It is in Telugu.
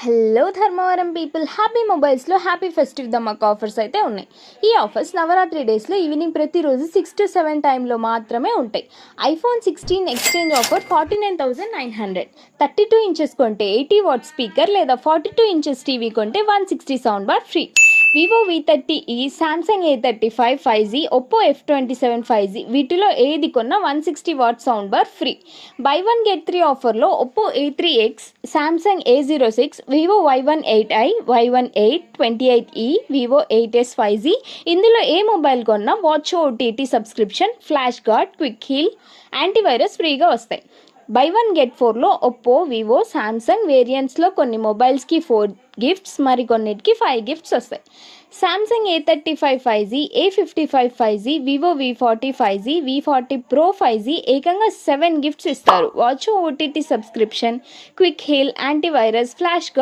హలో ధర్మవరం పీపుల్, హ్యాపీ మొబైల్స్లో హ్యాపీ ఫెస్టివ్ ధమాక్ ఆఫర్స్ అయితే ఉన్నాయి. ఈ ఆఫర్స్ నవరాత్రి డేస్లో ఈవినింగ్ ప్రతిరోజు 6 to 7 టైంలో మాత్రమే ఉంటాయి. IPhone 16 exchange offer 49,900. 32 ఇంచెస్ కొంటే 80 వాట్ స్పీకర్ లేదా 42 ఇంచెస్ టీవీ కొంటే 160 sound bar free. Vivo V30e, Samsung A35 5G, Oppo F27 5G వీటిలో ఏది కొన్నా 160 what sound bar free. By 1 get 3 ఆఫర్లో Oppo A3X, Samsung A06, Vivo Y18i, Y18 28e, Vivo 8s 5G ఇందులో ఏ మొబైల్ కొన్నా watch OTT subscription, flash guard, quick heal, antivirus ఫ్రీగా వస్తాయి. బై 1 గెట్ 4లో ఒప్పో, వివో, సామ్సంగ్ వేరియంట్స్లో కొన్ని మొబైల్స్కి 4 గిఫ్ట్స్, మరికొన్నిటికి 5 గిఫ్ట్స్ వస్తాయి. Samsung A35 5G, A55 5G, Vivo V40 5G, V40 Pro 5G ఏకంగా 7 గిఫ్ట్స్ ఇస్తారు. Watch OTT subscription, quick heal, antivirus, flash